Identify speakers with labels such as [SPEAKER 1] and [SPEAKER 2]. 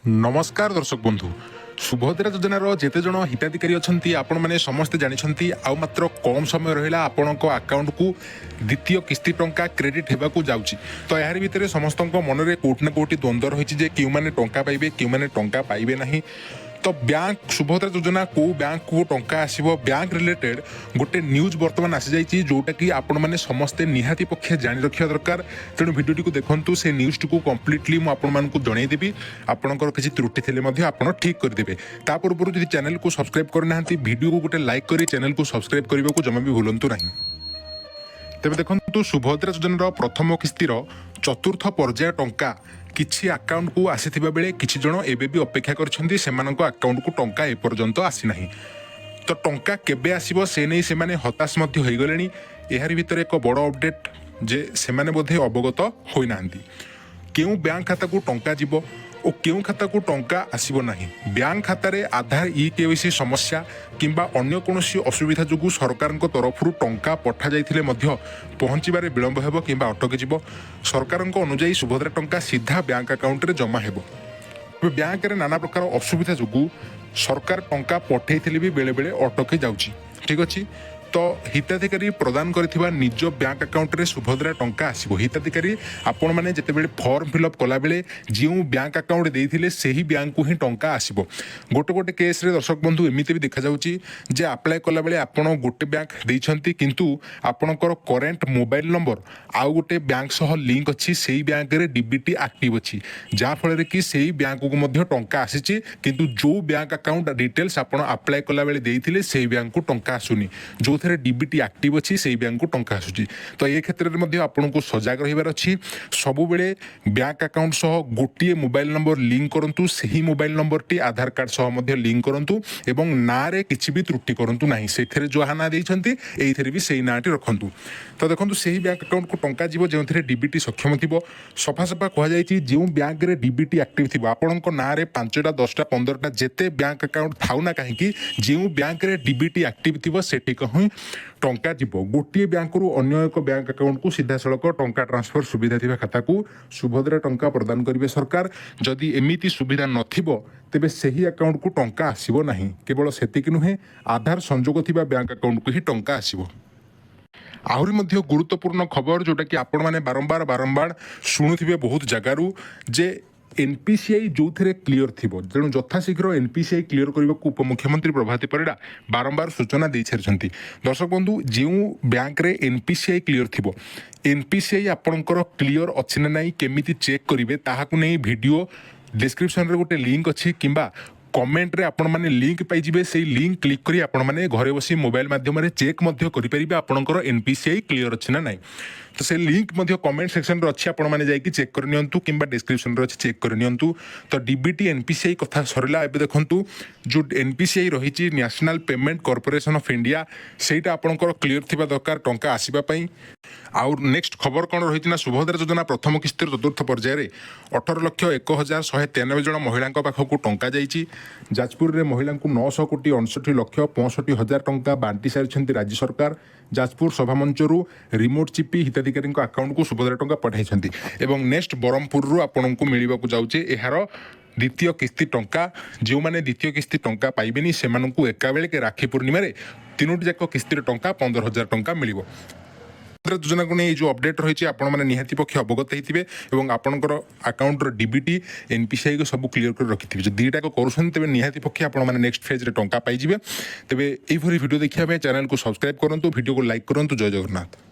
[SPEAKER 1] नमस्कार दर्शक बंधु सुभद्रा योजनार जेते जन हिताधिकारी अच्छा आपण मैंने समस्ते जानते आउ मात्र कम समय रहा आपण आकाउंट को द्वितीय किस्ती टंका क्रेडिट होगा जाऊँगी तो यार भितर समस्त मन में कोटि ना कोटि द्वंद्व रही क्यों मैंने टंका पाइबे क्यों मैंने टंका पाइबे नहीं तो बैंक सुभद्रा योजना को बैंक को टंका आसो बैंक रिलेटेड गोटे न्यूज बर्तमान आसी जाइए जोटा कि आपण मैंने समस्ते निहाती पक्षे जानी रखा दरकार तेणु भिडियोटी को देखूँ से न्यूज को कम्प्लीटली मुझे जनईदेवी आपंकर किसी त्रुटि थे आप ठीक करदे ता पूर्व जब चैनल को सब्सक्राइब करना भिडियो को गोटे लाइक कर चैनल को सब्सक्राइब करने को जमा भी भूलु ना तेज देखो सुभद्रा योजनार प्रथम किस्तीर चतुर्थ पर्याय टंका किछि आकाउंट को आसीथिबा बेले किछि जण एबे भी अपेक्षा करछन्ती सेमानक आकाउंट को टंका ए पर्यंत आसी नाही तो टंका केबे आसीबो से नै से माने हताश मध्य होई गलेनी एहार भितर एक बड़ अपडेट जे से माने बोधे अवगत होई नांती केउ बैंक खाता को टंका जीवो और केउ खाता को टंका आसीबो नाही बैंक खाता रे आधार केवाईसी समस्या किंबा अन्य कोनोसी असुविधा जोगु सरकार तरफ टंका पठा जाइथिले मध्य पहुँचबारे विलंब हेबो किंबा अटके जीवो सरकार अनुଯାयी सुभद्रा टंका सीधा बैंक अकाउंट रे जमा हेबो बैंक रे नाना प्रकार असुविधा जोगु सरकार टंका पठेइथिले भी बेले बेले अटके जाउची ठीक अछि तो हिताधिकारी प्रदान करथिबा निज बैंक अकाउंट रे सुभद्रा टंका आसीबो हिताधिकारी आपण माने जते बेले फॉर्म फिलअप कला बेले जिउ बैंक अकाउंट देइथिले सेही बैंक को ही टंका आसीबो गोटे गोटे केस रे दर्शक बंधु एमिते भी देखा जाउची जे अप्लाई कला बेले आपण गोटे बैंक देइछंती किंतु आपणकर करेंट मोबाइल नंबर आउ गोटे बैंक सह लिंक अछि सेही बैंक रे डीबीटी एक्टिव अछि जा फल रे कि सेही बैंक को मध्य टंका आसीची किंतु जो बैंक अकाउंट डिटेल्स आपण अप्लाई कला बेले देइथिले सेही बैंक को टंका आसुनी जो थे डीबीटी एक्टिव अच्छी से बैंक को टंका आसूची तो ये क्षेत्र में आपन को सजग रही अच्छी सबु बेले बैंक अकाउंट सह गोटे मोबाइल नंबर लिंक करंतु सही मोबाइल नंबर टी आधार कार्ड सह लिंक करंतु एवं ना रे किछि भी त्रुटि करंतु नाही सेथरे जो ना देइछंती एइथरे भी सेही नाटी रखंतु तो देखंतु सही बैंक अकाउंट को टंका जीवो जेउथरे डीबीटी सक्षम थिबो सफा सफा कहा जायछि जेउ बैंक रे डीबीटी एक्टिव थिबो आपनको ना रे 5टा 10टा 15टा जेते बैंक अकाउंट थाउ ना काहेकि जेउ बैंक रे डीबीटी एक्टिव थिबो सेठी कहि टंका जीवो गोटे बैंक रु अन्य एक बैंक अकाउंट को सीधा सड़क टंका ट्रांसफर सुविधा थिबा खाता को सुभद्रा टंका प्रदान करिवे सरकार जदि एमिति सुविधा नथिबो तेबे सही अकाउंट को टंका आसीबो नाही केवल सेतिक नुहे आधार संजोग थिबा बैंक अकाउंट को ही टंका आसीबो आहरी मध्य गुरुत्वपूर्ण खबर जोटा कि आपण माने बारंबार बारंबार शुणुथिबे बहुत जगारू जे एनपीसीआई जो थे क्लीयर थी तेणु यथाशीघ्र एनपीसीआई क्लीयर करने को उपमुख्यमंत्री प्रभाती परिड़ा बारंबार सूचना दे सारी दर्शक बंधु जो बैंक रे एनपीसीआई क्लीयर थी एनपीसीआई आपणकर क्लीयर अच्छी ना ना केमी चेक करेंगे ताकू नहीं वीडियो डिस्क्रिप्शन रे गोटे लिंक अच्छी किंबा कमेंट रे आपण माने लिंक पाइबे से लिंक क्लिक करी आपण माने घरे बसी मोबाइल माध्यम रे चेक मध्य करि परिबे आपणकर एनपीसीआई क्लियर अछि ना नाही तो से लिंक मध्य कमेंट सेक्शन रे अछि आपण माने जाई कि चेक कर नियंतु किंबा डिस्क्रिप्शन रे अछि चेक कर नियंतु तो डीबीटी एनपीसीआई कथा सरला एबे देखंतु जो एनपीसीआई रहिछि National Payment Corporation of India सेटा आपणकर क्लियर थिबा दरकार टंका आसीबा पई आउ नेक्स्ट खबर कौन रही सुभद्रा योजना प्रथम किस्तिर चतुर्थ पर्यायर 18,01,193 जन महिला पाखक टंका जाइए जाजपुर में महिला को 900 कोटी 69,65,000 टंका बांटी सारी राज्य सरकार जाजपुर सभामंचरू रिमोट चिपी हिताधिकारी अकाउंट को सुभद्रा टंका पठाई एवं नेक्स्ट ब्रह्मपुर आपन को मिलवाक जाऊे यार द्वितीय किस्ती टंका जो मैंने द्वितीय किस्ती टंका पाइबेनी से एका बेले के राखी पूर्णिमा 3टी जाक किस्तिर टंका 15,000 टंका मिल योजना को नहीं जो अपडेट रही है निहाती पक्षे अवगत होते हैं आपंकर अकाउंट डीबीटी एनपीसीआई को सब क्लीयर कर रखिथे जो दुईटा करुँच तेज निहाती पक्षे आपने नेक्स्ट फेज रे टंका पाइबे तेज यही भिडियो देखा चैनल को सब्सक्राइब करूँ भिडियो को लाइक करूँ जय जगन्नाथ।